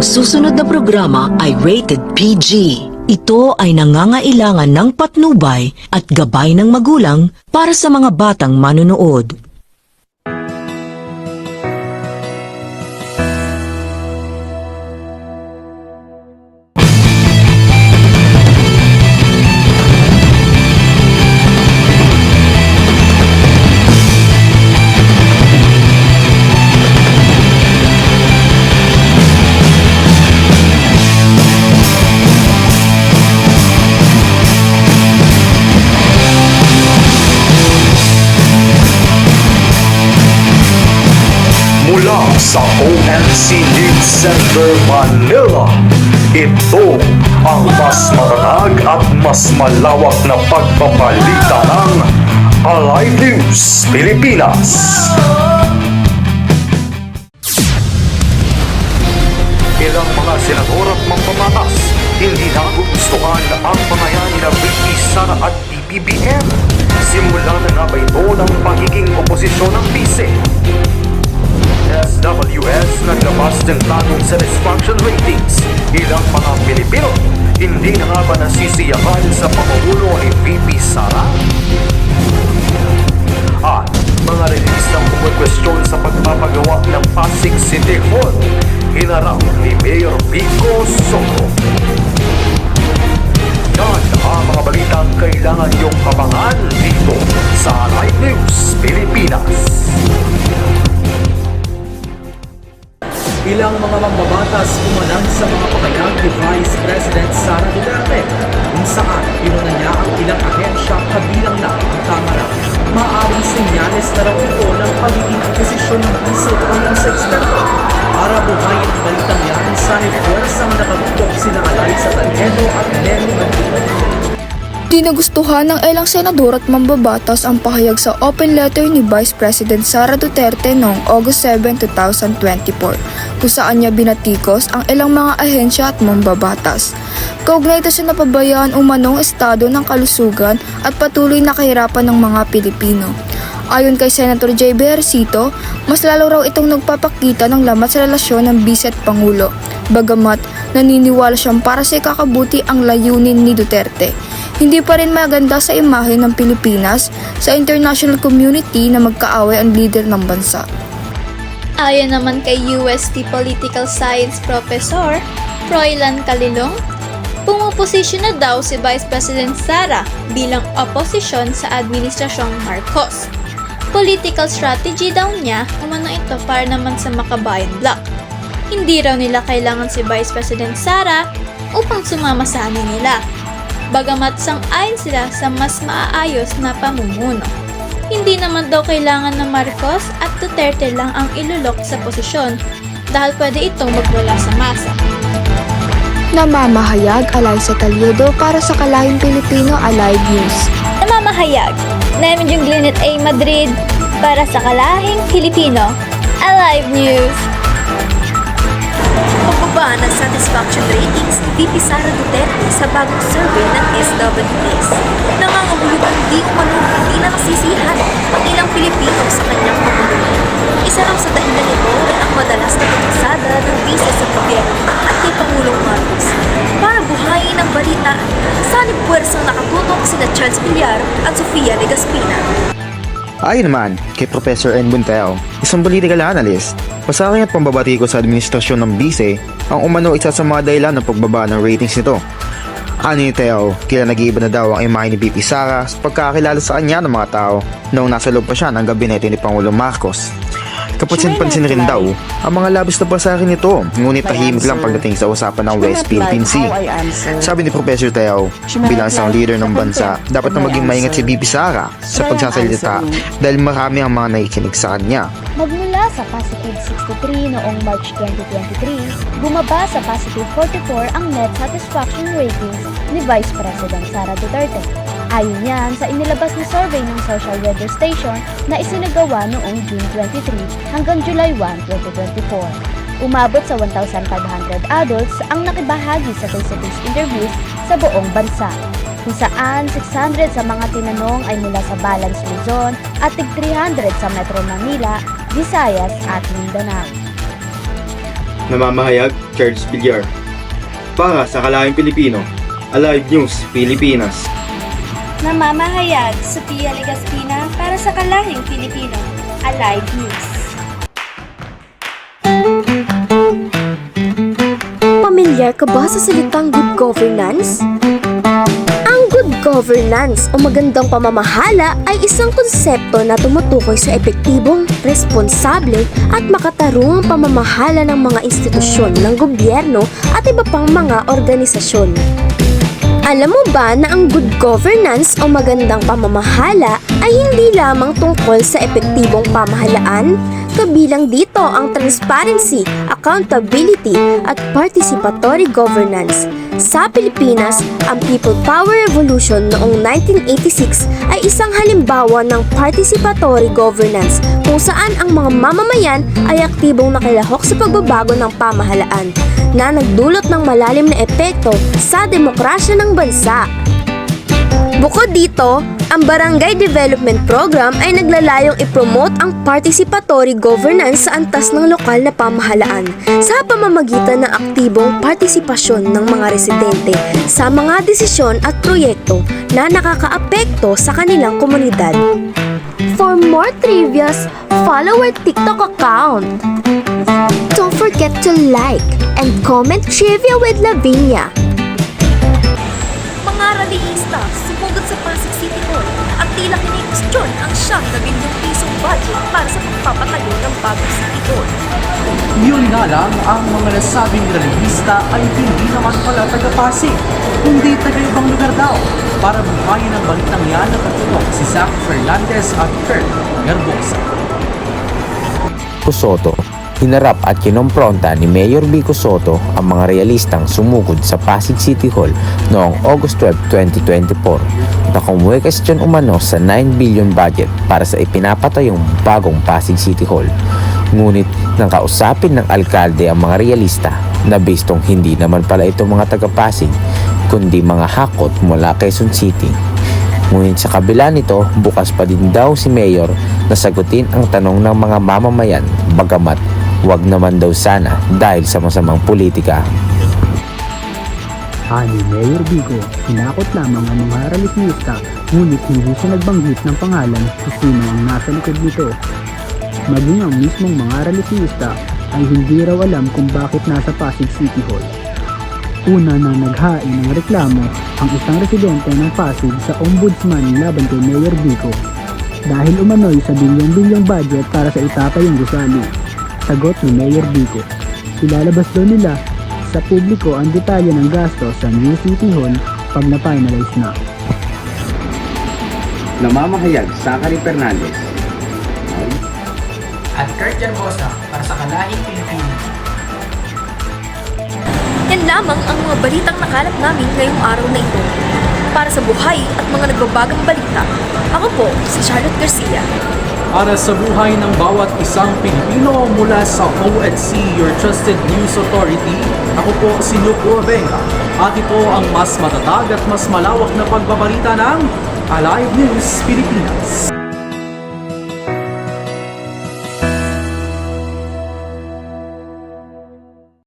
susunod na programa ay rated PG. Ito ay nangangailangan ng patnubay at gabay ng magulang para sa mga batang manonood. Sa ONC News Center, Manila. Ito ang mas matatag at mas malawak na pagpapalita ng Alive News Pilipinas. Ilang mga senador at mambabatas hindi nagugustuhan ang pangayan ni VP Sara at PBBM. Simula na nga ba ito ng pagiging oposisyon ng bise? SWS naglabas ng bagong satisfaction ratings. Ilang mga Pilipino hindi na nga ba nasisiyahan sa pamumuno ni VP Sara? At mga relistang pumagkwestiyon sa pagpapagawa ng Pasig City Hall, hinarap ni Mayor Vico Soto. Yan ang mga balitang kailangan niyong abangan dito sa Live News Pilipinas. Ilang mga mambabatas umanan sa mga pakayag ni Vice President Sara Duterte kung saan inuna niya ang ilang ahensya kabilang na ang Kamara. Maaaring senyales na raw ito ng pagiging oposisyon ng isip hanggang sa eksperto. Para buhayin ang balitang yan, sa puwersang nakatutok sina Alaysa Taljedo at Lenny Magdino. Di nagustuhan ng ilang senador at mambabatas ang pahayag sa open letter ni Vice President Sara Duterte noong August 7, 2024, kung saan niya binatikos ang ilang mga ahensya at mambabatas. Kaugnay ito sa napabayaan umanong estado ng kalusugan at patuloy na kahirapan ng mga Pilipino. Ayon kay Senator J. Bejercito, mas lalo raw itong nagpapakita ng lamat sa relasyon ng Vice at Pangulo. Bagamat naniniwala siyang para sa ikakabuti ang layunin ni Duterte, hindi pa rin maganda sa imahe ng Pilipinas sa international community na magkaaway ang leader ng bansa. Ayon naman kay UST Political Science Professor Froilan Calilong, pumoposisyon na daw si Vice President Sara bilang oposisyon sa Administrasyong Marcos. Political strategy daw niya, umano ito para naman sa Makabayan Bloc. Hindi raw nila kailangan si Vice President Sara upang sumama sa nila. Bagamat sang-ayon sila sa mas maaayos na pamumuno. Hindi naman daw kailangan ng Marcos at Duterte lang ang ilulok sa posisyon dahil pwede itong magwala sa masa. Namamahayag Alaysa Taljedo para sa Kalahing Pilipino Alive News. Namamahayag namin yung Glennet A. Madrid para sa Kalahing Pilipino Alive News. Pagbaba ng satisfaction ratings ni VP Sara Duterte sa bagong survey ng SWS. Nangangahulugang di umano hindi na nasisihan ang ilang Pilipino sa kanyang pamumuno. Isa raw sa dahilan nito ay ang madalas na pagkasada ng bise sa gobyerno at kay Pangulong Marcos. Para buhayin ang balita, sanib puwersang nakatutok sina Charles Villar at Sofia Legaspina. Ayon naman kay Professor N. Bunteo, isang political analyst, pasakay at pambabati ko sa administrasyon ng bise ang umano isa sa mga dahilan ng pagbaba ng ratings nito. Ano ni Teo, kaya nag-iiba na daw ang imahe ni VP Sara sa pagkakilala sa kanya ng mga tao noong nasa loob pa siya ng gabinete ni Pangulong Marcos. Kapansin-pansin rin daw ang mga labis na pasakin nito, ngunit tahimik lang pagdating sa usapan ng West Philippine Sea. Sabi ni Professor Teo, bilang isang leader ng bansa, dapat na maging maingat si VP Sara sa pagsasalita dahil marami ang mga nakikinig sa kanya. Magmula sa positive 63 noong March 2023, bumaba sa positive 44 ang net satisfaction ratings ni Vice President Sara Duterte. Ayon yan sa inilabas na survey ng Social Weather Station na isinagawa noong June 23 hanggang July 1, 2024. Umabot sa 1,500 adults ang nakibahagi sa face-to-face interviews sa buong bansa, kung saan 600 sa mga tinanong ay mula sa Balance Luzon at tig 300 sa Metro Manila, Visayas at Mindanao. Namamahayag, Charles Villar. Para sa Kalahing Pilipino, Alive News, Pilipinas. Namamahayag, Sophia Legaspina para sa Kalahing Pilipino, Alive News. Pamilyar ka ba sa salitang good governance? Ang good governance o magandang pamamahala ay isang konsepto na tumutukoy sa epektibong, responsable at makatarungang pamamahala ng mga institusyon ng gobyerno at iba pang mga organisasyon. Alam mo ba na ang good governance o magandang pamamahala ay hindi lamang tungkol sa epektibong pamahalaan? Kabilang dito ang transparency, accountability at participatory governance. Sa Pilipinas, ang People Power Revolution noong 1986 ay isang halimbawa ng participatory governance kung saan ang mga mamamayan ay aktibong nakilahok sa pagbabago ng pamahalaan na nagdulot ng malalim na epekto sa demokrasya ng bansa. Bukod dito, ang Barangay Development Program ay naglalayong ipromote ang participatory governance sa antas ng lokal na pamahalaan sa pamamagitan ng aktibong partisipasyon ng mga residente sa mga desisyon at proyekto na nakakaapekto sa kanilang komunidad. For more trivias, follow our TikTok account. Don't forget to like and comment Trivia with Lavinia. Mga rallyista sumugod sa Pasig City Hall at tila kinekustyon ang ₱100 million budget para sa pagpapatayo ng bagong City Hall. Yun nga lang, ang mga nasabing rallyista ay hindi naman pala taga-Pasig, kundi taga-ibang lugar daw. Para buhayin ang balitang yan, nakatutok si Zach Fernandez at Kurt Garbosa. Soto, hinarap at kinompronta ni Mayor Vico Soto ang mga realistang sumugod sa Pasig City Hall noong August 12, 2024 na kumuwestiyon umano sa 9 billion budget para sa ipinapatayong bagong Pasig City Hall. Ngunit nang kausapin ng alkalde ang mga realista na bistong hindi naman pala ito mga taga-Pasig kundi mga hakot mula Quezon City. Ngunit sa kabila nito, bukas pa din daw si Mayor na sagutin ang tanong ng mga mamamayan bagamat wag naman daw sana dahil sa masamang politika. Ani Mayor Vico, hinakot lamang ang mga rallyista ngunit hindi siya nagbanggit ng pangalan kung sino ang nasa likod nito. Maging ang mismong mga rallyista ay hindi raw alam kung bakit nasa Pasig City Hall. Una na naghain ng reklamo ang isang residente ng Pasig sa ombudsman laban kay Mayor Vico dahil umano'y sa bilyong-bilyong budget para sa itatayong gusali. Sagot ni Mayor Vico, ilalabas daw nila sa publiko ang detalye ng gasto sa New City Hall pag na-finalize na. Namamahayag, Zachary Fernandez At Kurt Garbosa para sa Kalahing Pilipinas. Yan lamang ang mga balitang nakalap namin ngayong araw na ito. Para sa buhay at mga nagbabagang balita, ako po si Charlotte Garcia. Para sa buhay ng bawat isang Pilipino mula sa ONC, Your Trusted News Authority, ako po si Luke Rovenga. At ito ang mas matatag at mas malawak na pagbabalita ng Alive News Pilipinas.